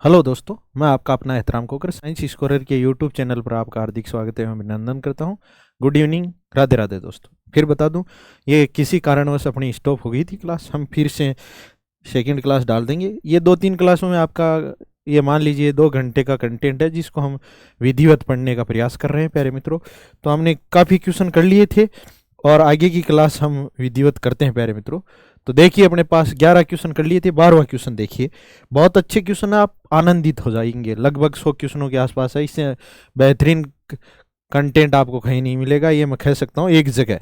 Hello दोस्तों, मैं आपका अपना एहतराम कोकर साइंस स्कोरर के यूट्यूब चैनल पर आपका हार्दिक स्वागत एवं अभिनंदन करता हूं। गुड इवनिंग, राधे राधे दोस्तों। फिर बता दूं, ये किसी कारणवश अपनी स्टॉप हो गई थी क्लास। हम फिर से सेकंड क्लास डाल देंगे। ये 2-3 क्लासों में आपका ये मान लीजिए 2 घंटे का कंटेंट है, जिसको हम विधिवत पढ़ने का प्रयास कर रहे हैं प्यारे मित्रों। तो हमने काफ़ी क्वेश्चन कर लिए थे और आगे की क्लास हम विधिवत करते हैं प्यारे मित्रों। तो देखिए, अपने पास 11 क्वेश्चन कर लिए थे, 12वां क्वेश्चन देखिए। बहुत अच्छे क्वेश्चन है, आप आनंदित हो जाएंगे। लगभग 100 क्वेश्चनों के आसपास है। इससे बेहतरीन कंटेंट आपको कहीं नहीं मिलेगा, ये मैं कह सकता हूँ। एक जगह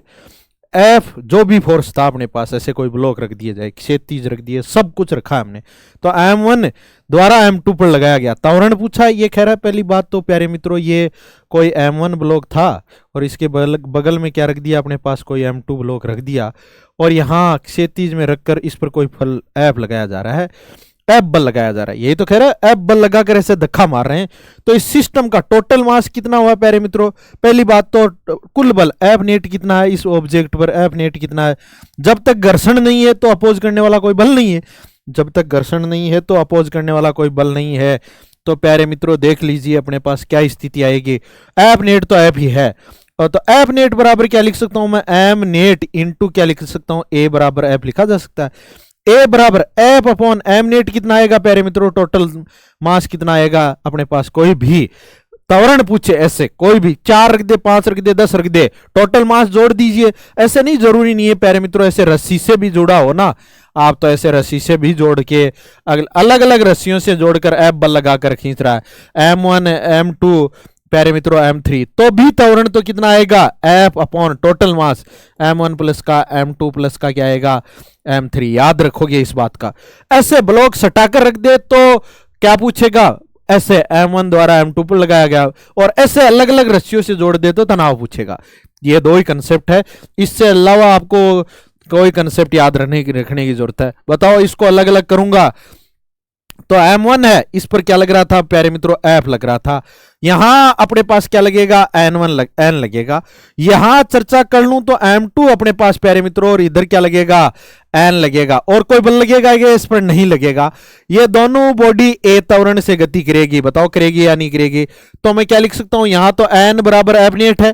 एफ जो भी फोर्स था अपने पास, ऐसे कोई ब्लॉक रख दिया जाए, क्षैतिज रख दिए, सब कुछ रखा है हमने। तो M1 द्वारा M2 पर लगाया गया त्वरण पूछा। ये कह रहा है, पहली बात तो प्यारे मित्रों, ये कोई M1 ब्लॉक था और इसके बगल में क्या रख दिया अपने पास, कोई M2 ब्लॉक रख दिया और यहाँ क्षैतिज में रखकर इस पर कोई फल F लगाया जा रहा है, एफ बल लगाया जा रहा है। यही तो कह रहा है, एफ बल लगाकर ऐसे धक्का मार रहे हैं। तो इस सिस्टम का टोटल मास कितना हुआ प्यारे मित्रों? पहली बात तो कुल बल एफ नेट कितना है इस ऑब्जेक्ट पर, एफ नेट कितना है। जब तक घर्षण नहीं है तो अपोज करने वाला कोई बल नहीं है। जब तक घर्षण नहीं है तो अपोज करने वाला कोई बल नहीं है। तो प्यारे मित्रों देख लीजिए अपने पास क्या स्थिति आएगी। एफ नेट तो एफ ही है, और तो एफ नेट बराबर क्या लिख सकता हूं मैं, एम नेट इंटू क्या लिख सकता हूं, ए बराबर एफ लिखा जा सकता है। ए बराबर एफ अपॉन एम नेट कितना आएगा प्यारे मित्रों? टोटल मास कितना आएगा अपने पास? कोई भी त्वरण पूछे ऐसे, कोई भी 4 रख दे, 5 रख दे, 10 रख दे, टोटल मास जोड़ दीजिए। ऐसे नहीं, जरूरी नहीं है प्यारे मित्रों ऐसे रस्सी से भी जुड़ा हो ना। आप तो ऐसे रस्सी से भी जोड़ के अलग अलग रस्सियों से जोड़कर एफ बल लगाकर खींच रहा है। M1 M2 प्यारे मित्रों M3, तो भी त्वरण तो कितना आएगा, F upon total mass M1 plus का M2 प्लस का क्या आएगा, M3। याद रखोगे इस बात का। ऐसे ब्लॉक सटाकर रख दे तो क्या पूछेगा, ऐसे M1 द्वारा M2 पर लगाया गया, और ऐसे अलग अलग रस्सियों से जोड़ दे तो तनाव पूछेगा। ये दो ही कंसेप्ट है, इससे अलावा आपको कोई कंसेप्ट याद रखने की जरूरत है? बताओ, इसको अलग अलग करूंगा तो M1 है, इस पर क्या लग रहा था प्यारे मित्रों, F लग रहा था। यहां अपने पास क्या लगेगा, N लगेगा। यहां चर्चा कर लूं तो M2 अपने पास प्यारे मित्रों, और इधर क्या लगेगा, N लगेगा। और कोई बल लगेगा क्या इस पर? नहीं लगेगा। ये दोनों बॉडी A त्वरण से गति करेगी। बताओ करेगी या नहीं करेगी? तो मैं क्या लिख सकता हूं, यहां तो N बराबर F नेट है,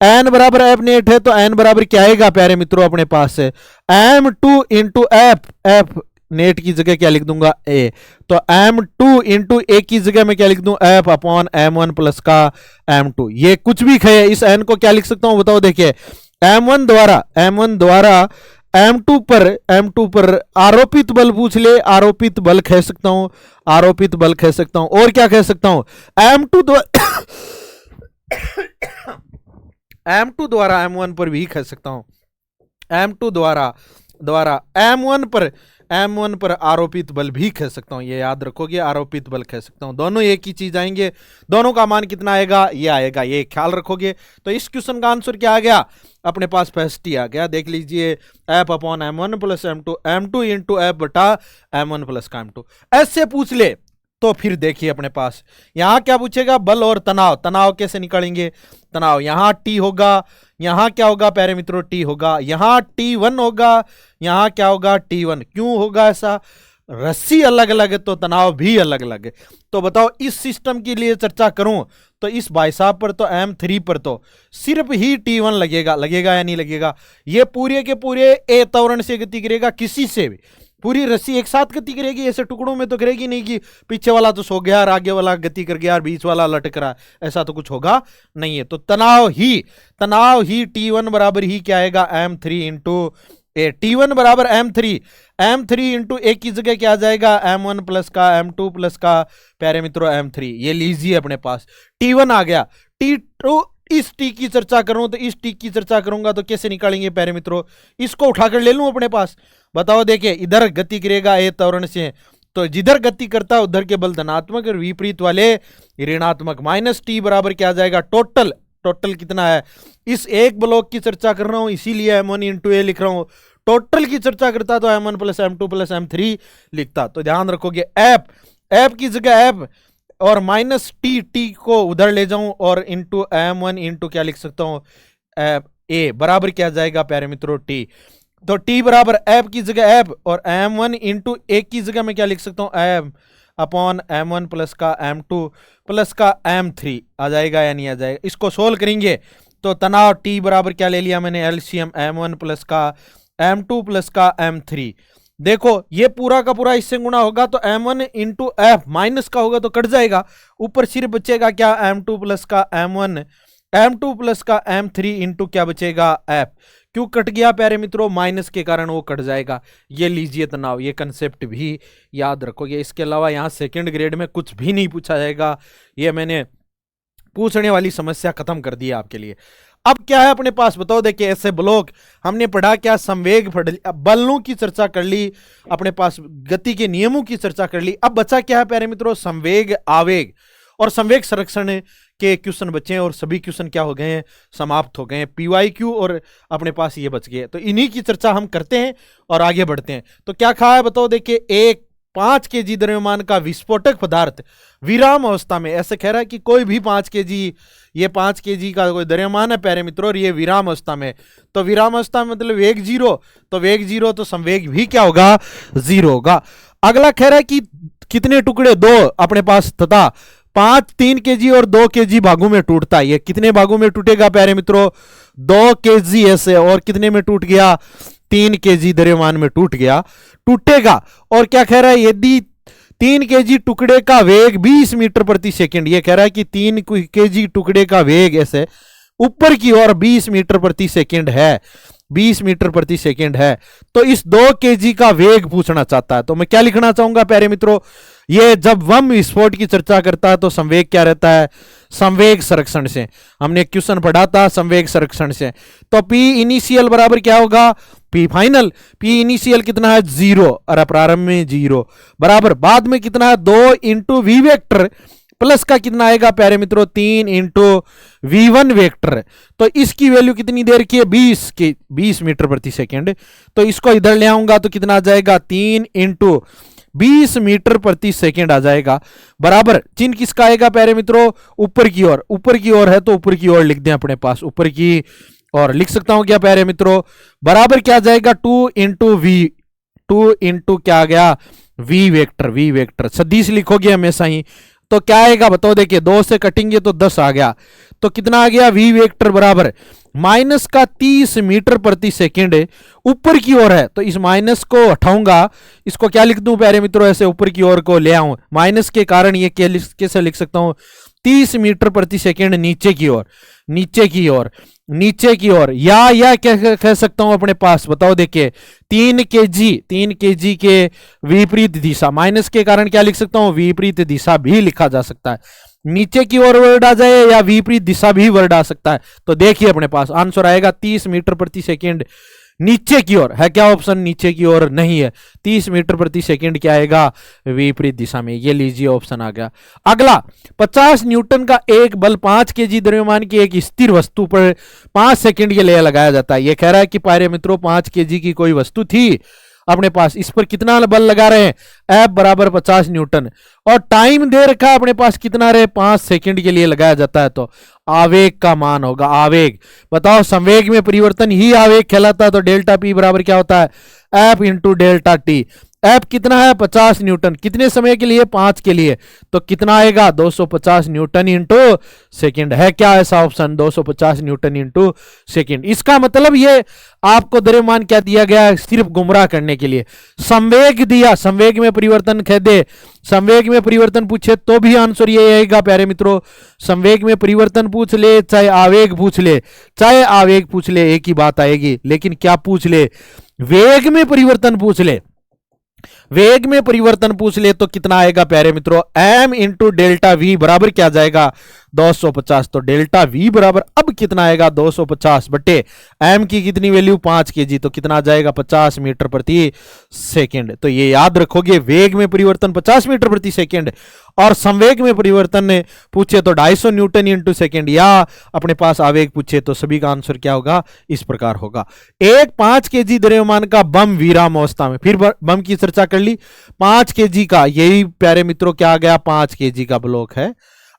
N बराबर F नेट है, तो N बराबर क्या आएगा प्यारे मित्रों अपने पास है M2 इंटू एफ नेट की जगह क्या लिख दूंगा, ए। तो M2 इंटू ए की जगह में क्या लिख दूं, एफ अपॉन M1 प्लस का M2। ये कुछ भी खे, इस n को क्या लिख सकता हूं बताओ? देखिए, M1 द्वारा M2 पर आरोपित बल पूछ ले, आरोपित बल कह सकता हूं, आरोपित बल कह सकता हूं। और क्या कह सकता हूं, M2 द्वारा M1 पर भी कह सकता हूं। M2 द्वारा M1 पर आरोपित बल भी कह सकता हूं। ये याद रखोगे, आरोपित बल कह सकता हूं। दोनों एक ही चीज आएंगे, दोनों का मान कितना आएगा, ये आएगा। ये ख्याल रखोगे। तो इस क्वेश्चन का आंसर क्या आ गया अपने पास, फेस्टी आ गया। देख लीजिए, F upon M1 plus M2 into F बटा M1 प्लस का M2। ऐसे पूछ ले तो फिर देखिए अपने पास यहां क्या पूछेगा, बल और तनाव। तनाव कैसे निकालेंगे, तनाव यहां T होगा, यहां क्या होगा प्यारे मित्रों, T होगा, यहां T1 होगा, यहां क्या होगा, T1। क्यों होगा ऐसा? रस्सी अलग अलग है तो तनाव भी अलग अलग है। तो बताओ, इस सिस्टम के लिए चर्चा करूं तो इस भाई साहब पर तो M3 पर तो सिर्फ ही T1 लगेगा। लगेगा या नहीं लगेगा? ये पूरे के पूरे ए त्वरण से गति करेगा, किसी से भी पूरी रस्सी एक साथ गति करेगी, ऐसे टुकड़ों में तो करेगी नहीं कि पीछे वाला तो सो गया और आगे वाला गति कर गया और बीच वाला लटक रहा, ऐसा तो कुछ होगा नहीं है। तो तनाव ही T1 बराबर ही क्या आएगा, M3 इंटू ए। T1 बराबर M3 इंटू ए की जगह क्या आ जाएगा, M1 प्लस का M2 प्लस का प्यारे मित्रों M3। ये लीजिए अपने पास T1 आ गया। T2 इस टी की चर्चा करूं तो इस टी की चर्चा करूंगा तो कैसे निकालेंगे प्यारे मित्रों? इसको उठाकर ले लूं अपने पास। बताओ, देखिए, इधर गति करेगा ए त्वरण से, तो जिधर गति करता है उधर के बल धनात्मक और विपरीत वाले ऋणात्मक। माइनस टी बराबर क्या आ जाएगा, टोटल कितना है? इस एक ब्लॉक की चर्चा कर रहा हूं, इसीलिए M1 इंटू ए लिख रहा हूं। टोटल की चर्चा करता तो M1 plus M2 plus M3 लिखता। तो ध्यान रखोगे, एफ की जगह एफ और माइनस टी को उधर ले जाऊं और इंटू M1 इंटू क्या लिख सकता हूं, ए बराबर क्या जाएगा प्यारे मित्रों, टी। तो टी बराबर एफ की जगह एफ और M1 इंटू ए की जगह मैं क्या लिख सकता हूं, अपॉन m1 प्लस का m2 प्लस का m3 आ जाएगा या नहीं आ जाएगा। इसको सोल्व करेंगे तो तनाव T बराबर क्या ले लिया मैंने, एलसीएम m1 प्लस का m2 प्लस का m3। देखो ये पूरा का पूरा इससे गुणा होगा तो m1 इंटू एफ माइनस का होगा तो कट जाएगा, ऊपर सिर्फ बचेगा क्या m2 प्लस का m1 m2 प्लस का m3 इंटू क्या बचेगा f। क्यों कट गया प्यारे मित्रों, माइनस के कारण वो कट जाएगा। ये लीजिए तनाव, ये कंसेप्ट भी याद रखोगे। इसके अलावा यहाँ सेकंड ग्रेड में कुछ भी नहीं पूछा जाएगा, ये मैंने पूछने वाली समस्या खत्म कर दी है आपके लिए। अब क्या है अपने पास बताओ, देखिए ऐसे ब्लॉक हमने पढ़ा क्या, संवेग पढ़ लिया, बलों की चर्चा कर ली, अपने पास गति के नियमों की चर्चा कर ली। अब बचा क्या है प्यारे मित्रों, संवेग आवेग और संवेग संरक्षण के क्वेश्चन बचे हैं और सभी क्वेश्चन क्या हो गए हैं, समाप्त हो गए हैं। पीवाईक्यू और अपने पास ये बच गए, तो इन्हीं की चर्चा हम करते हैं और आगे बढ़ते हैं। तो क्या कहा है बताओ, देखिए एक 5 kg द्रव्यमान का विस्फोटक पदार्थ विराम अवस्था में, ऐसे कह रहा है कि कोई भी 5 kg, ये 5 kg का कोई द्रव्यमान है प्यारे मित्रों और ये विराम अवस्था में, तो विराम अवस्था में मतलब वेग जीरो, तो वेग जीरो तो संवेग भी क्या होगा, जीरो होगा। अगला कह रहा है कि कितने टुकड़े, 2 अपने पास, तथा 3 kg और 2 kg भागों में टूटता है। ये कितने भागों में टूटेगा प्यारे मित्रों, 2 kg ऐसे, और कितने में टूट गया, 3 kg द्रव्यमान में टूटेगा। और क्या कह रहा है, यदि 3 kg टुकड़े का वेग 20 मीटर प्रति सेकंड, ये कह रहा है कि 3 kg टुकड़े का वेग ऐसे ऊपर की ओर 20 मीटर प्रति सेकंड है, 20 मीटर प्रति सेकंड है, तो इस 2 kg का वेग पूछना चाहता है। तो मैं क्या लिखना चाहूंगा प्यारे मित्रों, ये जब बम विस्फोट की चर्चा करता है तो संवेग क्या रहता है, संवेग संरक्षण से। हमने क्वेश्चन पढ़ा था संवेग संरक्षण से। तो P इनिशियल बराबर क्या होगा, P फाइनल, P इनिशियल कितना है 0 और प्रारंभ में 0 बराबर बाद में कितना है 2 इंटू वी वेक्टर प्लस का कितना आएगा प्यारे मित्रों 3 इंटू V1 वेक्टर। तो इसकी वैल्यू कितनी देर की है, 20 मीटर प्रति सेकेंड। तो इसको इधर ले आऊंगा तो कितना आ जाएगा 3 इंटू 20 मीटर प्रति सेकेंड आ जाएगा, बराबर चिन्ह किसका आएगा प्यारे मित्रों, ऊपर की ओर, ऊपर की ओर है तो ऊपर की ओर लिख दें अपने पास, ऊपर की और लिख सकता हूं क्या प्यारे मित्रों, बराबर क्या आ जाएगा 2 इंटू वी, 2 इंटू क्या आ गया वी वेक्टर सदिश लिखोगे हमेशा ही। तो क्या आएगा बताओ, देखिए 2 से कटेंगे तो 10 आ गया, तो कितना आ गया वी वेक्टर बराबर माइनस का 30 मीटर प्रति सेकेंड ऊपर की ओर है। तो इस माइनस को हटाऊंगा, इसको क्या लिख दूं प्यारे मित्रों, ऐसे ऊपर की ओर को ले आऊं, माइनस के कारण ये कैसे लिख सकता हूं 30 मीटर प्रति सेकेंड नीचे की ओर, नीचे की ओर या क्या कह सकता हूं अपने पास बताओ, देखिए 3 kg के विपरीत दिशा, माइनस के कारण क्या लिख सकता हूं विपरीत दिशा भी लिखा जा सकता है, नीचे की ओर वर्ड आ जाए या विपरीत दिशा भी वर्ड आ सकता है। तो देखिए अपने पास आंसर आएगा 30 मीटर प्रति सेकेंड नीचे की ओर है, क्या ऑप्शन नीचे की ओर नहीं है, 30 मीटर प्रति सेकंड क्या आएगा विपरीत दिशा में, ये लीजिए ऑप्शन आ गया। अगला 50 न्यूटन का एक बल 5 kg द्रव्यमान की एक स्थिर वस्तु पर 5 सेकंड के लिए लगाया जाता है। ये कह रहा है कि प्यारे मित्रों 5 kg की कोई वस्तु थी अपने पास, इस पर कितना बल लगा रहे हैं, F बराबर 50 न्यूटन, और टाइम दे रखा है अपने पास कितना रहे 5 सेकंड के लिए लगाया जाता है। तो आवेग का मान होगा, आवेग बताओ, संवेग में परिवर्तन ही आवेग कहलाता है। तो डेल्टा P बराबर क्या होता है F into delta T। F कितना है 50 न्यूटन, कितने समय के लिए 5 के लिए, तो कितना आएगा 250 न्यूटन इंटू सेकेंड, है क्या ऐसा ऑप्शन 250 न्यूटन इंटू सेकेंड। इसका मतलब ये आपको द्रव्यमान क्या दिया गया है, सिर्फ गुमराह करने के लिए। संवेग दिया, संवेग में परिवर्तन कह दे, संवेग में परिवर्तन पूछे तो भी आंसर ये आएगा प्यारे मित्रों, संवेग में परिवर्तन पूछ ले चाहे आवेग पूछ ले, चाहे आवेग पूछ ले एक ही बात आएगी, लेकिन क्या पूछ ले वेग में परिवर्तन पूछ ले, वेग में परिवर्तन पूछ ले तो कितना आएगा प्यारे मित्रों m इंटू डेल्टा वी बराबर क्या जाएगा 250। तो डेल्टा वी बराबर अब कितना आएगा 250 बटे m की कितनी वैल्यू 5 kg, तो कितना आ जाएगा 50 मीटर प्रति सेकंड। तो ये याद रखोगे, वेग में परिवर्तन 50 मीटर प्रति सेकंड और संवेग में परिवर्तन ने पूछे तो 250 न्यूटन इंटू सेकेंड, या अपने पास आवेग पूछे तो सभी का आंसर क्या होगा इस प्रकार होगा। एक 5 kg द्रव्यमान का बम विराम अवस्था में, फिर बम की चर्चा कर ली, 5 kg का, यही प्यारे मित्रों क्या आ गया 5 kg का ब्लॉक है।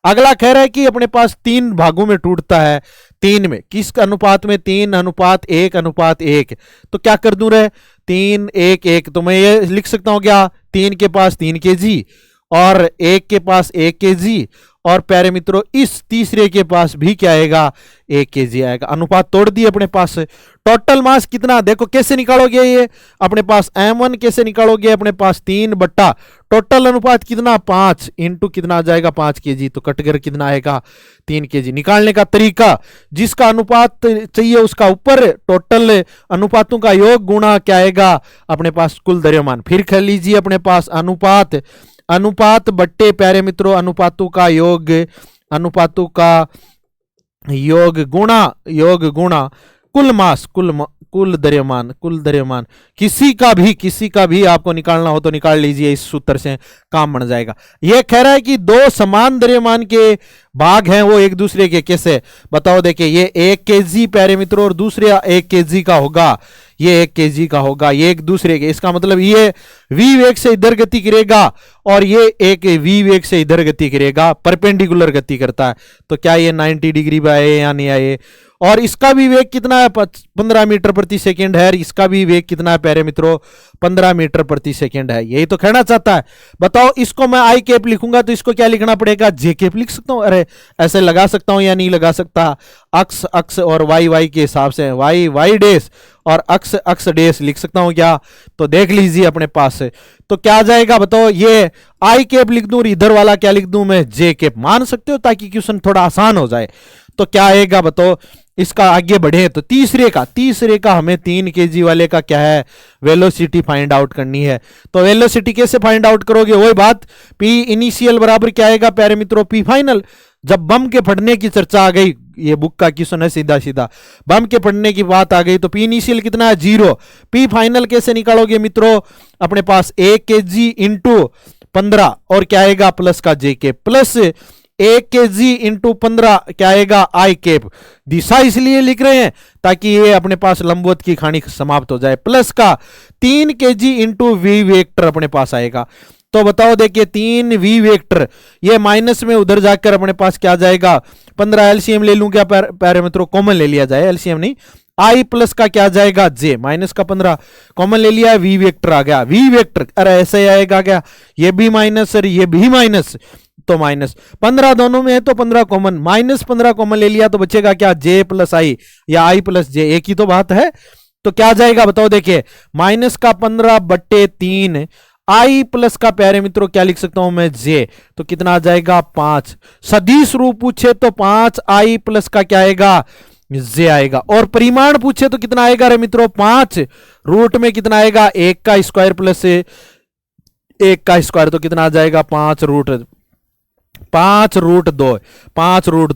अगला कह रहा है कि अपने पास 3 भागों में टूटता है, 3 में, किस अनुपात में 3:1:1। तो क्या कर दूं रे 3:1:1, तो मैं ये लिख सकता हूं क्या 3 के पास 3 kg और एक के पास 1 kg, और प्यारे मित्रों इस तीसरे के पास भी क्या आएगा, 1 kg आएगा। अनुपात तोड़ दिए अपने पास। टोटल मास कितना, देखो कैसे निकालोगे, ये अपने पास m1 कैसे निकालोगे, अपने पास 3 बट्टा टोटल अनुपात कितना 5 इंटू कितना आ जाएगा 5 kg, तो कटकर कितना आएगा 3 kg। निकालने का तरीका, जिसका अनुपात चाहिए उसका ऊपर टोटल अनुपातों का योग गुणा क्या आएगा अपने पास कुल द्रव्यमान। फिर कर लीजिए अपने पास अनुपात बट्टे प्यारे मित्रों अनुपातों का योग, अनुपातों का योग गुणा कुल मास, कुल द्रव्यमान। किसी का भी आपको निकालना हो तो निकाल लीजिए, इस सूत्र से काम बन जाएगा। यह कह रहा है कि दो समान द्रव्यमान के भाग हैं, वो एक दूसरे के कैसे, बताओ। देखिए ये 1 kg प्यारे मित्रों और दूसरे 1 kg का होगा, ये 1 kg का होगा, ये एक दूसरे के, इसका मतलब ये v वेग से इधर गति करेगा और ये एक v वेग से इधर गति करेगा, परपेंडिकुलर गति करता है। तो क्या ये 90 डिग्री पे आए या नहीं आए। और इसका भी वेग कितना है 15 मीटर प्रति सेकंड है, इसका भी वेग कितना है प्यारे मित्रों 15 मीटर प्रति सेकंड है। यही तो कहना चाहता है। बताओ इसको मैं आई कैप लिखूंगा तो इसको क्या लिखना पड़ेगा, जे कैप लिख सकता हूं। अरे ऐसे लगा सकता हूं या नहीं लगा सकता, अक्स और वाई के हिसाब से, वाई डैश और अक्स डैश लिख सकता हूं क्या। तो देख लीजिए अपने पास तो क्या आ जाएगा, बताओ। ये आई कैप लिख दूं और इधर वाला क्या लिख दूं मैं, जे कैप। मान सकते हो ताकि क्वेश्चन थोड़ा आसान हो जाए। तो क्या आएगा बताओ, इसका आगे बढ़े तो तीसरे का हमें 3 kg वाले का क्या है, वेलोसिटी फाइंड आउट करनी है। तो वेलोसिटी कैसे फाइंड आउट करोगे, वही बात, पी इनिशियल बराबर क्या आएगा प्यारे मित्रों, पी फाइनल। जब बम के फटने की चर्चा आ गई, ये बुक का क्वेश्चन है सीधा बम के फटने की बात आ गई, तो पी इनिशियल कितना है 0, पी फाइनल कैसे निकालोगे मित्रों, अपने पास 1 kg इंटू 15 और क्या आएगा प्लस का जे के, प्लस 1 kg इंटू 15 क्या आएगा आई कैप। दिशा इसलिए लिख रहे हैं ताकि ये अपने पास लंबवत की खानी समाप्त हो जाए, प्लस का 3 kg इंटू वी वेक्टर अपने पास आएगा। तो बताओ देखिए 3 वी वेक्टर, ये माइनस में उधर जाकर अपने पास क्या जाएगा 15, एलसीएम ले लूं क्या प्यारे मित्रों, कॉमन ले लिया जाए, एलसीएम नहीं, आई प्लस का क्या जाएगा जे, माइनस का 15 कॉमन ले लिया, वी वेक्टर आ गया, वी वेक्टर अरे ऐसे ही आएगा क्या, ये भी माइनस और ये भी माइनस, तो माइनस 15 दोनों में है तो 15 कॉमन, माइनस 15 कॉमन ले लिया तो बचेगा क्या जे प्लस आई या आई प्लस जे, एक ही तो बात है। तो क्या जाएगा बताओ, देखिए माइनस का 15/3 आई प्लस का प्यारे मित्रों क्या लिख सकता हूं मैं जे, तो कितना आ जाएगा 5। सदिश रूप पूछे तो 5 आई प्लस का क्या आएगा जे आएगा, और परिमाण पूछे तो कितना आएगा रे मित्रों 5, रूट में कितना आएगा 1 का स्क्वायर प्लस 1 का स्क्वायर, तो कितना आ जाएगा 5 रूट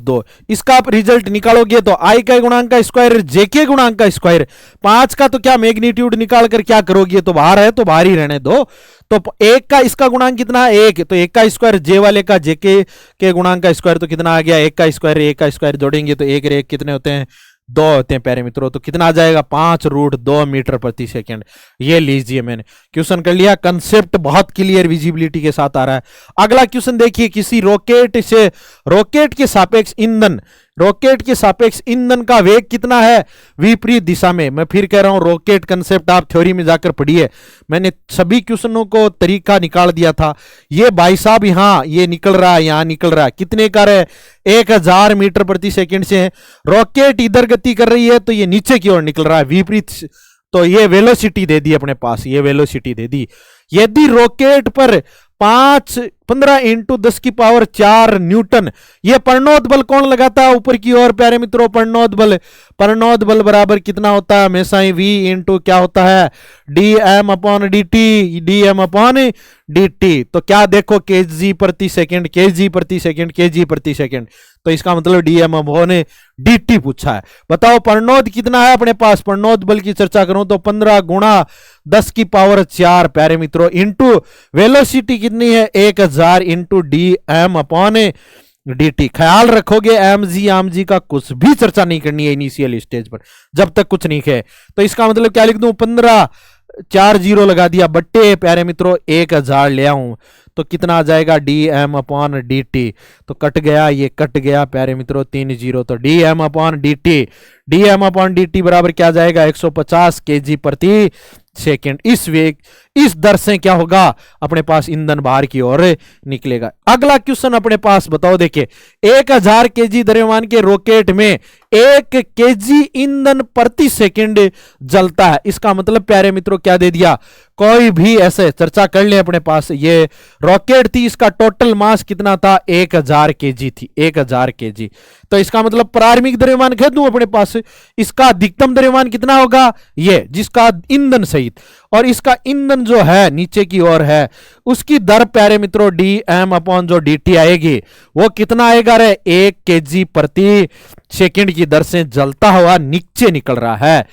2। इसका आप रिजल्ट निकालोगे तो आई का गुणांक का स्क्वायर जे के गुणांक का स्क्वायर, 5 का तो क्या मैग्नीट्यूड निकाल कर क्या करोगे, तो बाहर है तो बाहर ही रहने दो। तो 1 का इसका गुणांक कितना है 1, तो 1 का स्क्वायर जे वाले का जे के गुणांक का स्क्वायर, तो कितना आ गया 1 का स्क्वायर जोड़ेंगे तो 1 रे 1 कितने होते हैं 2 होते हैं प्यारे मित्रों, तो कितना आ जाएगा 5√2 मीटर प्रति सेकंड। ये लीजिए मैंने क्वेश्चन कर लिया, कंसेप्ट बहुत क्लियर विजिबिलिटी के साथ आ रहा है। अगला क्वेश्चन देखिए, किसी रॉकेट के सापेक्ष ईंधन का वेग कितना है विपरीत दिशा में। मैं फिर कह रहा हूं रॉकेट कंसेप्ट आप थ्योरी में जाकर पढ़िए, मैंने सभी क्वेश्चनों को तरीका निकाल दिया था। ये भाई साहब यहाँ ये निकल रहा है, यहाँ निकल रहा है, कितने का है 1000 मीटर प्रति सेकंड से रॉकेट इधर गति कर रही है, तो ये नीचे की ओर निकल रहा है विपरीत, तो ये वेलोसिटी दे दी अपने पास, ये वेलोसिटी दे दी। यदि रॉकेट पर 15 इंटू 10⁴ न्यूटन ये परिणोद बल कौन लगाता है ऊपर की ओर प्यारे मित्रों, परिणोद बल बराबर कितना होता है हमेशा ही v इंटू क्या होता है dm/dt। तो क्या देखो kg प्रति सेकंड, तो इसका मतलब dm/dt पूछा है। बताओ परिणोद कितना है अपने पास, परिणोद बल की चर्चा करूं तो 15 गुणा 10⁴ प्यारे मित्रों इंटू वेलोसिटी कितनी है 1000 इंटू dm/dt। ख्याल रखोगे एम जी का कुछ भी चर्चा नहीं करनी है इनिशियल स्टेज पर, जब तक कुछ नहीं है। तो इसका मतलब क्या लिख दूं 15 4 0 लगा दिया बट्टे प्यारे मित्रों 1000 ले आऊं, तो कितना आ जाएगा dm/dt। तो कट गया, ये कट गया प्यारे मित्रों 3 0, तो dm/dt बराबर क्या जाएगा 150 kg प्रति सेकेंड। इस वेग, इस दर से क्या होगा, अपने पास ईंधन बाहर की ओर निकलेगा। अगला क्वेश्चन अपने पास बताओ, देखिए 1000 केजी द्रव्यमान के रॉकेट में 1 केजी ईंधन प्रति सेकंड जलता है। इसका मतलब प्यारे मित्रों क्या दे दिया, कोई भी ऐसे चर्चा कर ले अपने पास, ये रॉकेट थी, इसका टोटल मास कितना था, 1000 केजी थी, 1000 केजी। तो इसका मतलब प्रारंभिक द्रव्यमान कह दूं अपने पास, इसका अधिकतम द्रव्यमान कितना होगा, ये जिसका ईंधन सहित, और इसका ईंधन जो है नीचे की ओर है, उसकी दर प्यारे मित्रों डी एम अपॉन जो डी टी आएगी वो कितना आएगा रे, 1 केजी प्रति सेकंड की दर से जलता हुआ नीचे निकल रहा है।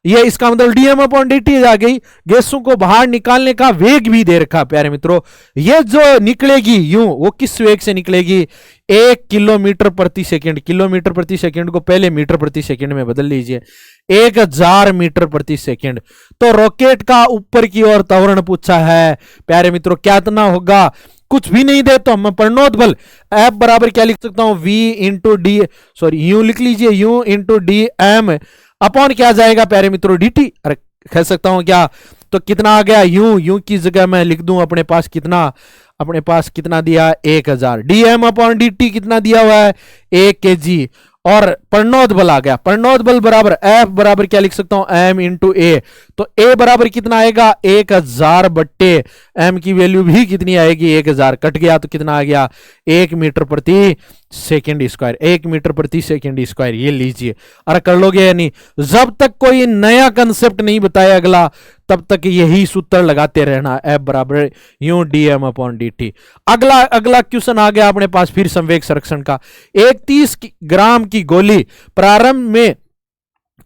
ये इसका मतलब डीएम अपॉन डी आ गई। गैसों को बाहर निकालने का वेग भी दे रखा प्यारे मित्रों, ये जो निकलेगी यूं, वो किस वेग से निकलेगी, 1 किलोमीटर प्रति सेकंड। किलोमीटर प्रति सेकंड को पहले मीटर प्रति सेकंड में बदल लीजिए, 1000 मीटर प्रति सेकंड। तो रॉकेट का ऊपर की ओर त्वरण पूछा है प्यारे मित्रों, क्या इतना होगा, कुछ भी नहीं दे तो हम प्रणोद बल F बराबर क्या लिख सकता हूं, V इंटू डी, सॉरी यूं लिख लीजिए, U into D M upon क्या जाएगा प्यारे मित्रों, dt। अरे कह सकता हूं क्या, तो कितना आ गया, यू की जगह मैं लिख दूं अपने पास कितना, अपने पास कितना दिया, 1000। dm अपॉन dt कितना दिया हुआ है, 1 केजी। और प्रणोद बल आ गया, प्रणोद बल बराबर F बराबर क्या लिख सकता हूं, m इंटू ए। तो a बराबर कितना आएगा, 1000 बट्टे m की वैल्यू भी कितनी आएगी, 1000 कट गया तो कितना आ गया, 1 मीटर प्रति सेकेंड स्क्वायर, 1 मीटर प्रति सेकेंड स्क्वायर। ये लीजिए, अरे कर लोगे या नहीं, जब तक कोई नया कंसेप्ट नहीं बताया अगला, तब तक यही सूत्र लगाते रहना, F बराबर U D M upon D T. अगला क्वेश्चन आ गया अपने पास फिर संवेग संरक्षण का। एक 30 ग्राम की गोली प्रारंभ में,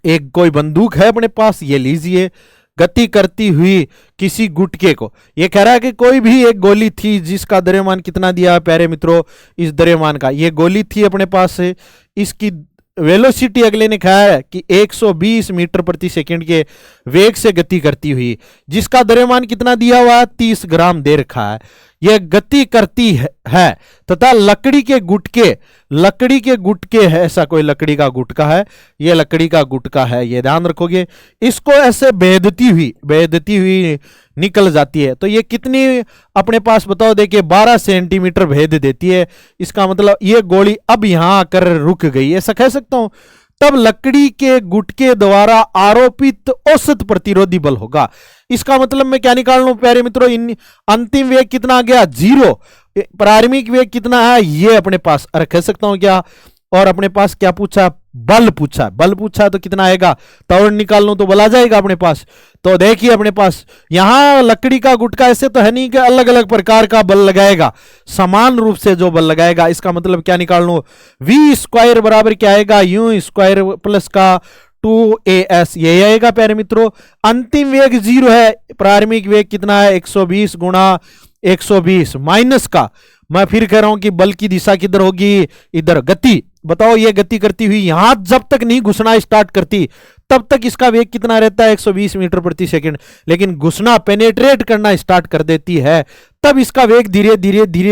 एक कोई बंदूक है अपने पास, ये लीजिए, गति करती हुई किसी गुटके को, ये कह रहा है कि कोई भी एक गोली थी जिसका द्रव्यमान कितना दिया प्यारे मित्रों, इस द्रव्यमान का, ये गोली थी अपने पास, इसकी वेलोसिटी अगले ने कहा है कि 120 मीटर प्रति सेकंड के वेग से गति करती हुई, जिसका द्रव्यमान कितना दिया हुआ है, 30 ग्राम दे रखा है, यह गति करती है तथा लकड़ी के गुटके है, ऐसा कोई लकड़ी का गुटका है, यह लकड़ी का गुटका है, यह ध्यान रखोगे, इसको ऐसे बेधती हुई निकल जाती है। तो ये कितनी अपने पास बताओ, देखिए 12 सेंटीमीटर भेद देती है। इसका मतलब ये गोली अब यहां आकर रुक गई, ऐसा कह सकता हूं। तब लकड़ी के गुटके द्वारा आरोपित औसत प्रतिरोधी बल होगा। इसका मतलब मैं क्या निकाल लूं प्यारे मित्रों, अंतिम वेग कितना आ गया, 0, प्रारंभिक वेग कितना है, ये अपने पास, अरे कह सकता हूं क्या, और अपने पास क्या पूछा, बल पूछा तो कितना आएगा, त्वरण निकाल लूं तो बल आ जाएगा अपने पास। तो देखिए अपने पास यहां लकड़ी का गुटका ऐसे तो है नहीं कि अलग अलग प्रकार का बल लगाएगा, समान रूप से जो बल लगाएगा। इसका मतलब क्या निकाल लूं, v स्क्वायर बराबर क्या आएगा, u स्क्वायर प्लस का 2as, ये आएगा प्यारे मित्रों। अंतिम वेग 0 है, प्रारंभिक वेग कितना है, 120 गुणा 120 माइनस का, मैं फिर कह रहा हूं कि बल की दिशा किधर होगी, इधर। गति बताओ, ये गति करती हुई यहां जब तक नहीं घुसना स्टार्ट करती तब तक इसका वेग कितना रहता है, 120 मीटर प्रति सेकंड। लेकिन घुसना, पेनेट्रेट करना स्टार्ट कर देती है, तब इसका वेग धीरे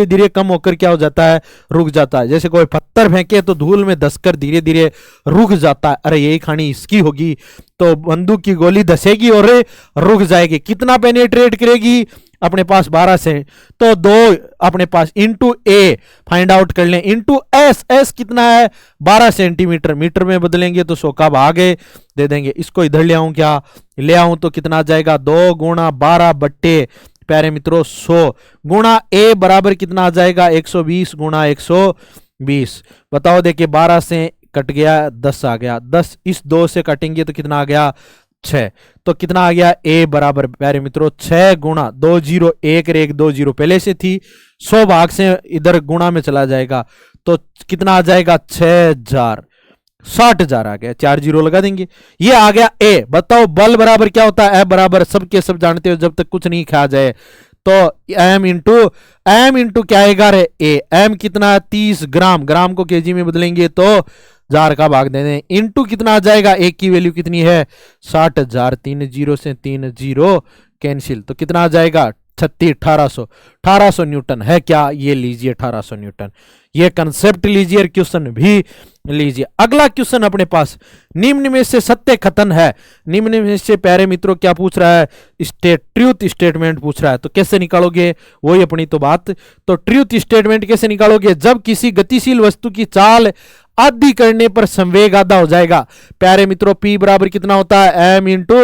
धीरे कम होकर क्या हो जाता है, रुक जाता है। जैसे कोई पत्थर फेंके तो धूल में धसकर धीरे धीरे रुक जाता है, अरे यही कहानी इसकी होगी। तो बंदूक की गोली धसेगी और रुक जाएगी, कितना पेनेट्रेट करेगी अपने पास, 12 से, तो 2 अपने पास इंटू ए फाइंड आउट कर लें, इंटू एस कितना है, 12 सेंटीमीटर, मीटर में बदलेंगे तो 100 का भाग दे देंगे। इसको इधर ले आऊं, क्या ले आऊं तो कितना आ जाएगा, 2 गुणा 12 बट्टे प्यारे मित्रों 100 गुणा ए बराबर कितना आ जाएगा, 120 गुणा 120। बताओ देखिए 12 से कट गया, 10 आ गया, 10 इस 2 से कटेंगे तो कितना आ गया, 6। तो कितना आ गया, ए बराबर प्यारे मित्रों 6 गुणा 2 0 1 रेख 2 0 पहले से थी, 100 भाग से इधर गुणा में चला जाएगा तो कितना आ जाएगा, 6000, 60,000 आ गया, 4 0 लगा देंगे, ये आ गया ए। बताओ बल बराबर क्या होता है, F बराबर सबके सब जानते हो, जब तक कुछ नहीं खा जाए तो m इंटू क्या आएगा रे, ए। m कितना, 30 ग्राम, ग्राम को केजी में बदलेंगे तो 1000 का भाग दे दें, इंटू कितना आ जाएगा, एक की वैल्यू कितनी है, 60,000, 3 0 से 3 0 कैंसिल, तो कितना आ जाएगा 36 1800 न्यूटन है क्या, ये लीजिए 1800 न्यूटन। ये कंसेप्ट लीजिए और क्वेश्चन भी लीजिए। अगला क्वेश्चन अपने पास, निम्न में से सत्य कथन है। निम्न में से प्यारे मित्रों क्या पूछ रहा है, ट्रूथ स्टेटमेंट पूछ रहा है। तो कैसे निकालोगे, वही अपनी तो बात। तो ट्रूथ स्टेटमेंट कैसे निकालोगे, जब किसी गतिशील वस्तु की चाल आधी करने पर संवेग आधा हो जाएगा। प्यारे मित्रों P बराबर कितना होता है, m इंटू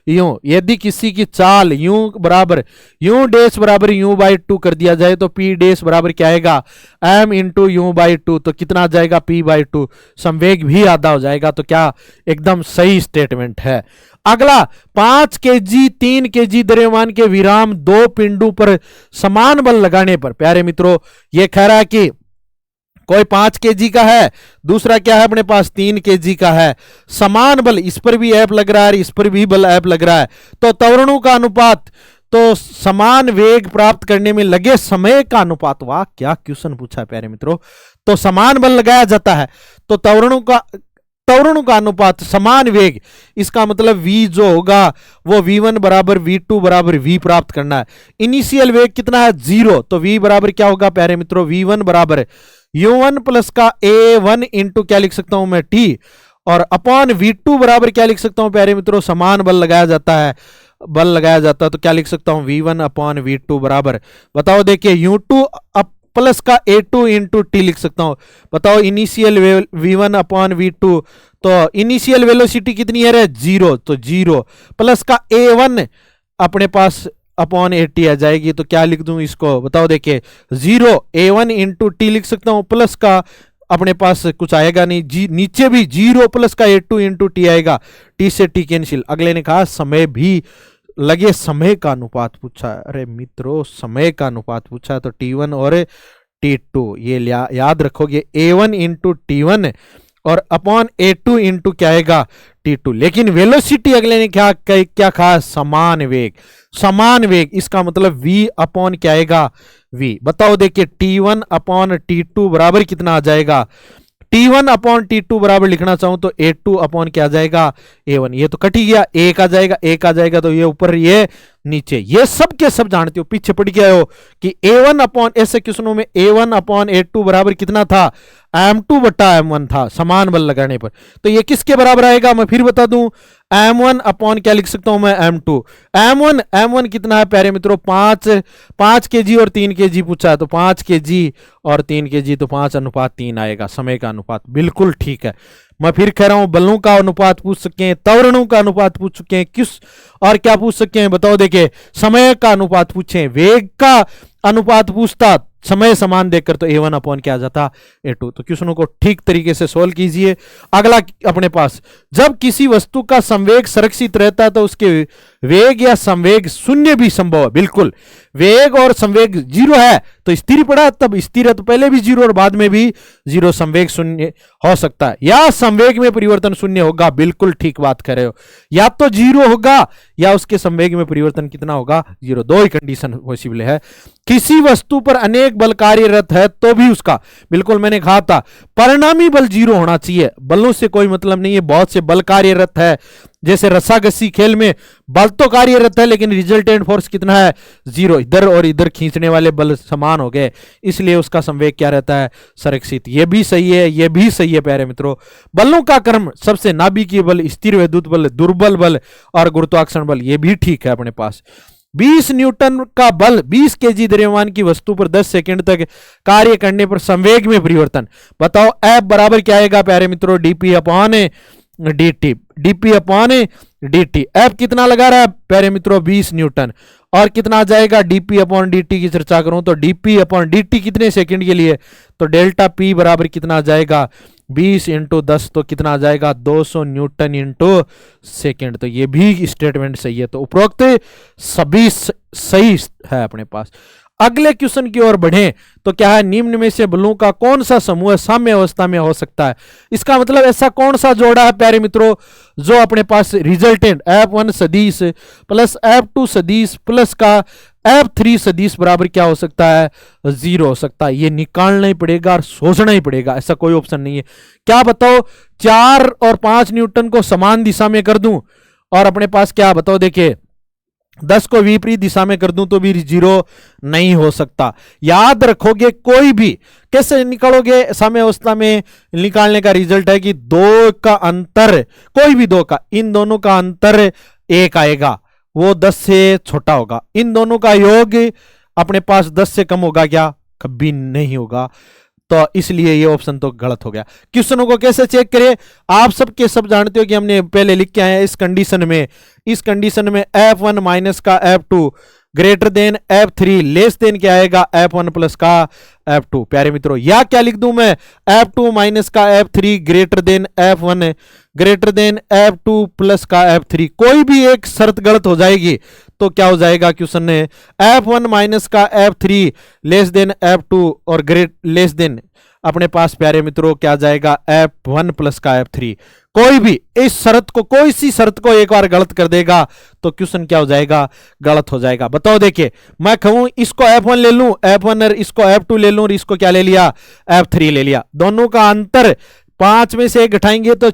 यू। यदि किसी की चाल u बराबर u डैश बराबर u बाई 2 कर दिया जाए तो P डैश बराबर क्या आएगा, m इंटू यू बाई 2। तो कितना आ जाएगा, P बाई 2, संवेग भी आधा हो जाएगा। तो क्या एकदम सही स्टेटमेंट है। अगला 5 kg 3 kg द्रव्यमान के विराम दो पिंडों पर समान बल लगाने पर, प्यारे मित्रों ये कह रहा है कि कोई 5 kg का है, दूसरा क्या है अपने पास 3 kg का है, समान बल, इस पर भी ऐप लग रहा है, इस पर भी बल ऐप लग रहा है। तो त्वरणों का अनुपात, तो समान वेग प्राप्त करने में लगे समय का अनुपात। वाह क्या क्वेश्चन पूछा है प्यारे मित्रों। तो समान बल लगाया जाता है तो त्वरणों का अनुपात समान वेग, इसका मतलब v जो होगा वो v1 बराबर v2 बराबर v प्राप्त करना है। इनिशियल वेग कितना है, 0। तो v बराबर क्या होगा प्यारे मित्रों, v1 बराबर u1 प्लस का a1 इंटू क्या लिख सकता हूं मैं t, और अपॉन v2 बराबर क्या लिख सकता हूं प्यारे मित्रों, समान बल लगाया जाता है, तो क्या लिख सकता हूं v1 अपॉन v2 बराबर, बताओ देखिए u2 प्लस का a2 इंटू टी लिख सकता हूं। बताओ इनिशियल v1 अपॉन v2, तो इनिशियल वेलोसिटी कितनी है रे, 0। तो 0 प्लस का a1 अपने पास अपॉन 80 आ जाएगी। तो क्या लिख दूं इसको, बताओ देखिए 0 a1 इंटू टी लिख सकता हूं, प्लस का अपने पास कुछ आएगा नहीं, नीचे भी 0 प्लस का a2 इंटू टी आएगा, टी से टी कैंसिल। अगले ने कहा समय भी लगे समय का अनुपात पूछा। अरे मित्रों समय का अनुपात पूछा तो T1 और T2 ये याद रखोगे, A1 इंटू T1 और अपॉन A2 इंटू क्या आएगा, T2। लेकिन वेलोसिटी अगले ने क्या कहा, समान वेग, इसका मतलब V अपॉन क्या आएगा, V। बताओ देखिए T1 अपॉन T2 बराबर कितना आ जाएगा, T1 अपॉन T2 बराबर लिखना चाहूं तो A2 अपॉन क्या आ जाएगा, A1। ये तो कट ही गया, एक आ जाएगा, तो ये ऊपर ये नीचे, ये सब के सब जानते हो, पीछे पड़ गया हो कि A1 अपॉन, ऐसे क्वेश्चनों में A1 अपॉन A2 बराबर कितना था, M2 बट्टा M1 था समान बल लगाने पर। तो ये किसके बराबर आएगा, मैं फिर बता दूं, M1 अपॉन क्या लिख सकता हूं मैं, M2। M1 कितना है प्यारे मित्रों, 5 kg और 3 kg पूछा है, तो 5 kg और 3 kg, तो 5:3 आएगा, समय का अनुपात। बिल्कुल ठीक है। मैं फिर कह रहा हूं बलों का अनुपात पूछ सकते हैं, त्वरणों का अनुपात पूछ सकते हैं, किस और क्या पूछ सकते हैं, बताओ देखिए समय का अनुपात पूछे, वेग का अनुपात पूछता, समय समान देखकर तो A1 अपॉन क्या आ जाता, A2। तो क्वेश्चनों को ठीक तरीके से सोल्व कीजिए। अगला अपने पास, जब किसी वस्तु का संवेग संरक्षित रहता है तो उसके वेग या संवेग शून्य भी संभव है। बिल्कुल, वेग और संवेग 0 है तो स्थिर पड़ा, तब स्थिर है तो पहले भी 0 और बाद में भी 0, संवेग शून्य हो सकता है, या संवेग में परिवर्तन शून्य होगा। बिल्कुल ठीक बात कर रहे हो, या तो 0 होगा या उसके संवेग में परिवर्तन कितना होगा, 0। दो ही कंडीशन पॉसिबल है। किसी वस्तु पर अनेक बल कार्यरत है तो भी उसका, बिल्कुल मैंने कहा था परिणामी बल 0 होना चाहिए, बलों से कोई मतलब नहीं है, बहुत से बल कार्यरत है, जैसे रस्साकसी खेल में बल तो कार्यरत है लेकिन रिजल्टेंट फोर्स कितना है, 0। इधर और इधर खींचने वाले बल समान हो गए, इसलिए उसका संवेग क्या रहता है, संरक्षित। ये भी सही है, ये भी सही है प्यारे मित्रों। बलों का क्रम सबसे नाभिकीय बल, स्थिर वैद्युत बल, दुर्बल बल और गुरुत्वाकर्षण बल, ये भी ठीक है अपने पास। 20 न्यूटन का बल 20 kg द्रव्यमान की वस्तु पर 10 सेकंड तक कार्य करने पर संवेग में परिवर्तन, बताओ F बराबर क्या आएगा प्यारे मित्रों, dp अपॉन dt। F कितना लगा रहा है प्यारे मित्रों, 20 न्यूटन, और कितना आ जाएगा dp अपॉन dt की चर्चा करूं तो dp अपॉन dt कितने सेकंड के लिए, तो डेल्टा p बराबर कितना आ जाएगा, 20 इंटू 10, तो कितना आ जाएगा, 200 न्यूटन इंटू सेकेंड। तो ये भी स्टेटमेंट सही है। तो उपरोक्त सभी सही है अपने पास। अगले क्वेश्चन की ओर बढ़ें तो क्या है, निम्न में से बलों का कौन सा समूह साम्य अवस्था में हो सकता है। इसका मतलब ऐसा कौन सा जोड़ा है प्यारे मित्रों जो अपने पास रिजल्टेंट F1 सदिश प्लस F2 सदिश प्लस का F3 सदिश बराबर क्या हो सकता है, 0 हो सकता है। ये निकालना ही पड़ेगा और सोचना ही पड़ेगा, ऐसा कोई ऑप्शन नहीं है। क्या बताओ, 4 और 5 न्यूटन को समान दिशा में कर दूं और अपने पास क्या, बताओ देखिए 10 को विपरीत दिशा में कर दूं तो भी 0 नहीं हो सकता। याद रखोगे, कोई भी कैसे निकालोगे, साम्यावस्था में निकालने का रिजल्ट है कि दो का अंतर, कोई भी दो का, इन दोनों का अंतर 1 आएगा, वो 10 से छोटा होगा। इन दोनों का योग अपने पास 10 से कम होगा क्या? कभी नहीं होगा। तो इसलिए ये ऑप्शन तो गलत हो गया। क्वेश्चनों को कैसे चेक करें? आप सबके सब जानते हो कि हमने पहले लिख के आए हैं। इस कंडीशन में F1 माइनस का F2 greater than F3 less than क्या आएगा? F1 प्लस का F2। प्यारे मित्रों, या क्या लिख दूं मैं? F2 माइनस का F3 greater than F1 greater than F2 plus का F3। कोई भी एक शर्त गलत हो जाएगी तो क्या हो जाएगा क्वेश्चन ने? F1 माइनस का F3 लेस देन F2 और ग्रेट लेस देन अपने पास प्यारे मित्रों क्या जाएगा? F1 प्लस का F3। कोई भी इस शर्त को, कोई सी शर्त को एक बार गलत कर देगा तो क्वेश्चन क्या हो जाएगा? गलत हो जाएगा। बताओ, देखिए मैं कहूं इसको F1 ले लूं, F1 और इसको F2 ले लूं और इसको क्या ले लिया? F3 ले लिया। दोनों का अंतर 5 में से 1 घटाएंगे तो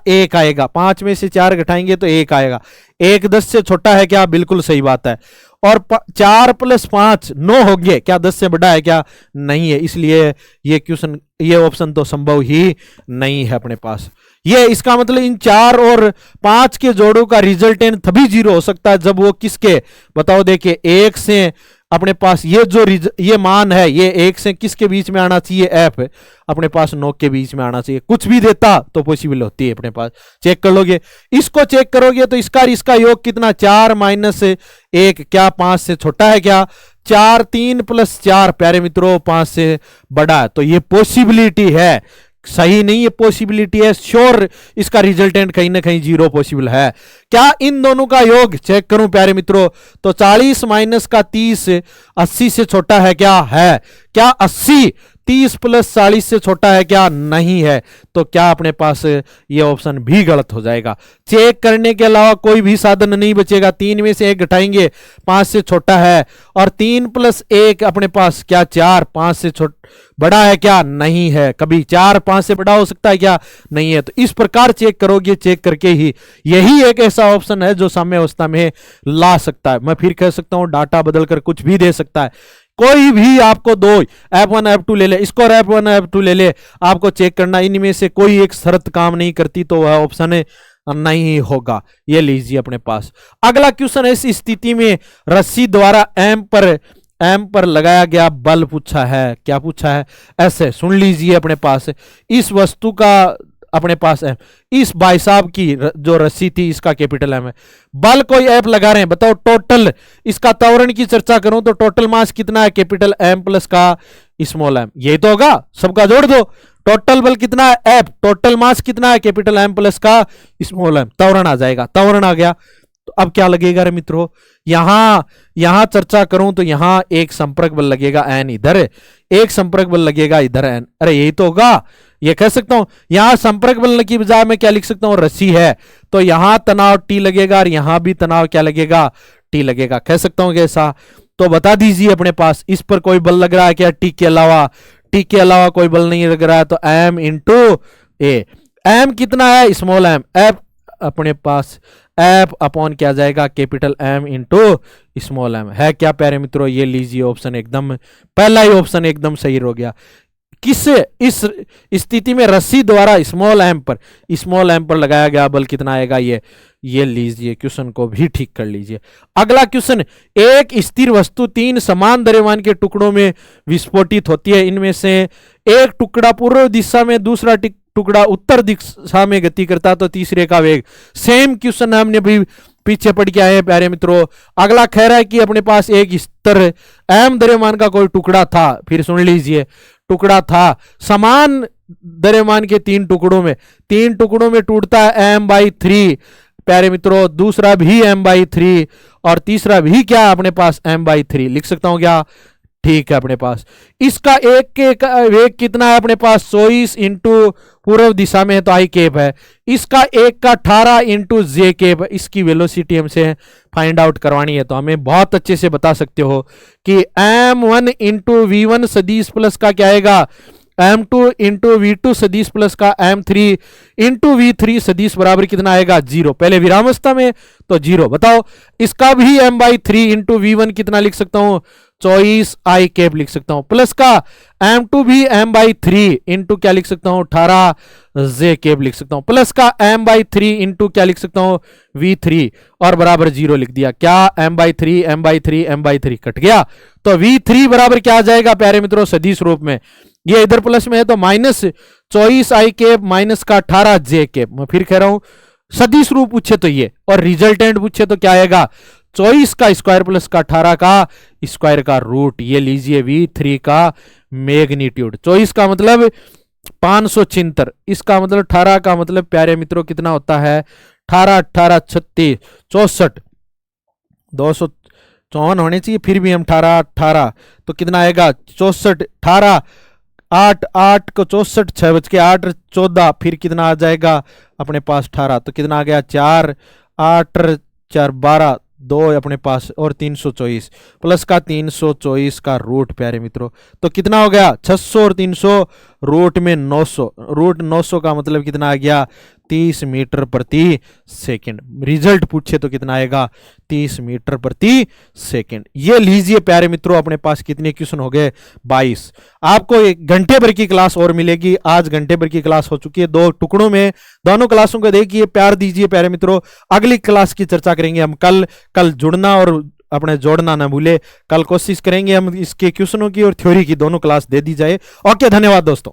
1 आएगा, 5 में से 4 घटाएंगे तो 1 आएगा। 1 10 से छोटा है क्या? बिल्कुल सही बात है। और 4 प्लस 5 9 हो गए क्या? 10 से बड़ा है क्या? नहीं है। इसलिए ये क्वेश्चन, ये ऑप्शन तो संभव ही नहीं है अपने पास। ये इसका मतलब इन 4 और 5 के जोड़ों का रिजल्टेंट तभी 0 हो सकता है जब वो किसके, बताओ, देखिए 1 से अपने पास ये जो ये मान है, ये 1 से किसके बीच में आना चाहिए? F अपने पास 9 के बीच में आना चाहिए। कुछ भी देता तो पॉसिबल होती है अपने पास। चेक कर लोगे, इसको चेक करोगे तो इसका योग कितना? 4 माइनस 1 क्या 5 से छोटा है क्या? 4 3 प्लस 4 प्यारे मित्रों 5 से बड़ा है। तो ये पॉसिबिलिटी है, सही नहीं है, पॉसिबिलिटी है, श्योर इसका रिजल्टेंट कहीं ना कहीं 0 पॉसिबल है। क्या इन दोनों का योग चेक करूं प्यारे मित्रों तो 40 माइनस का 30 80 से छोटा है क्या? है। क्या 80 30 प्लस 40 से छोटा है क्या? नहीं है। तो क्या अपने पास ये ऑप्शन भी गलत हो जाएगा। चेक करने के अलावा कोई भी साधन नहीं बचेगा। 3 में से 1 घटाएंगे, 5 से छोटा है, और 3 प्लस 1 अपने पास क्या? 4 5 से बड़ा है क्या? नहीं है। कभी 4 5 से बड़ा हो सकता है क्या? नहीं है। तो इस प्रकार चेक करोगे, चेक करके ही यही एक ऐसा ऑप्शन है जो साम्यावस्था में ला सकता है। मैं फिर कह सकता हूं डाटा बदलकर कुछ भी दे सकता है। कोई भी आपको दो, F1 F2 ले ले, इसको F1 F2 ले ले, आपको चेक करना इनमें से कोई एक शर्त काम नहीं करती तो वह ऑप्शन नहीं होगा। ये लीजिए अपने पास। अगला क्वेश्चन है, इस स्थिति में रस्सी द्वारा एम पर लगाया गया बल पूछा है। क्या पूछा है? ऐसे सुन लीजिए अपने पास, इस वस्तु का अपने पास है, इस भाई साहब की जो रस्सी थी इसका कैपिटल एम है, बल कोई एफ लगा रहे हैं। बताओ टोटल इसका त्वरण की चर्चा करूं तो टोटल मास कितना है? कैपिटल एम प्लस का स्मॉल एम। यही तो होगा, सबका जोड़ दो। टोटल बल कितना है? एफ। टोटल मास कितना है? कैपिटल एम प्लस का स्मॉल एम। त्वरण आ जाएगा, त्वरण आ गया। तो अब क्या लगेगा रे मित्रों? यहां चर्चा करूं तो यहां एक संपर्क बल लगेगा एन, इधर एक संपर्क बल लगेगा, इधर एन। अरे यही तो होगा। ये कह सकता हूं यहां संपर्क बल की बजाय मैं क्या लिख सकता हूं? रस्सी है तो यहां तनाव टी लगेगा और यहां भी तनाव क्या लगेगा? टी लगेगा। कह सकता हूं कैसा? तो बता दीजिए अपने पास, इस पर कोई बल लग रहा है क्या? टी के अलावा, टी के अलावा कोई बल नहीं लग रहा है। तो एम इंटू ए। एम कितना है? Small M. एफ अपने पास एफ अपॉन क्या जाएगा? Capital M into small M. है क्या प्यारे मित्रों? ये लीजिए ऑप्शन एकदम, पहला ही ऑप्शन एकदम सही हो गया। किससे? इस स्थिति में रस्सी द्वारा स्मॉल एम पर लगाया गया बल कितना आएगा? ये लीजिए, क्वेश्चन को भी ठीक कर लीजिए। अगला क्वेश्चन, एक स्थिर वस्तु 3 समान द्रव्यमान के टुकड़ों में विस्फोटित होती है। इनमें से एक टुकड़ा पूर्व दिशा में, दूसरा टुकड़ा उत्तर दिशा में गति करता तो तीसरे का वेग। सेम क्वेश्चन हमने भी पीछे पढ़ के आए हैं प्यारे मित्रों। अगला कह रहा है कि अपने पास एक स्तर एम द्रव्यमान का कोई टुकड़ा था। फिर सुन लीजिए, टुकड़ा था समान द्रव्यमान के 3 टुकड़ों में टूटता है m/3 प्यारे मित्रों, दूसरा भी m/3 और तीसरा भी क्या अपने पास m/3। लिख सकता हूं क्या? ठीक है अपने पास। इसका एक के वेग कितना है अपने पास? 24 इंटू पूर्व दिशा में है तो आई केप है। इसका एक का 18 इंटू जे केप। इसकी वेलोसिटी हमसे फाइंड आउट करवानी है तो हमें बहुत अच्छे से बता सकते हो कि m1 इंटू v1 सदिश प्लस का क्या आएगा? m2 इंटू v2 सदिश प्लस का m3 इंटू v3 सदिश बराबर कितना आएगा 0। पहले विरामावस्था में तो 0। बताओ इसका भी m/3 इंटू v1 कितना लिख सकता हूं 24 i कैप लिख सकता हूं, प्लस का m2 भी m/3 इंटू क्या लिख सकता हूं 18 j कैप लिख सकता हूं, प्लस का m/3 इंटू क्या लिख सकता हूं v3 और बराबर 0 लिख दिया। क्या m/3 m/3 m/3 कट गया, तो v3 बराबर क्या आ जाएगा प्यारे मित्रों सदिश रूप में, ये इधर प्लस में है तो माइनस 24 i कैप माइनस का 18 j कैप। मैं फिर कह रहा हूं सदिश रूप पूछे तो ये, और रिजल्टेंट पूछे तो क्या आएगा 24 का स्क्वायर प्लस का 18 का स्क्वायर का रूट। ये लीजिए v3 का मैग्नीट्यूड, 24 का मतलब 576, इसका मतलब 18 का मतलब प्यारे मित्रों कितना होता है 18 18 36 64, 254 होने चाहिए, फिर भी हम 18 18 तो कितना आएगा 64 18 8 8 को 64 6 बज के 8 14, फिर कितना आ जाएगा अपने पास 18, तो कितना आ गया 4 8 4 12 2 अपने पास और 324 प्लस का 324 का रूट प्यारे मित्रों, तो कितना हो गया 600 और 300 रूट में 900, रूट 900 का मतलब कितना आ गया 30 मीटर प्रति सेकंड। रिजल्ट पूछे तो कितना आएगा 30 मीटर प्रति सेकंड। ये लीजिए प्यारे मित्रों अपने पास कितने क्वेश्चन हो गए 22। आपको एक घंटे भर की क्लास और मिलेगी, आज घंटे भर की क्लास हो चुकी है 2 टुकड़ों में, दोनों क्लासों को देखिए प्यार दीजिए प्यारे मित्रों। अगली क्लास की चर्चा करेंगे हम कल जुड़ना और अपने जोड़ना ना भूले, कल कोशिश करेंगे हम इसके क्वेश्चनों की और थ्योरी की दोनों क्लास दे दी जाए। ओके, धन्यवाद दोस्तों।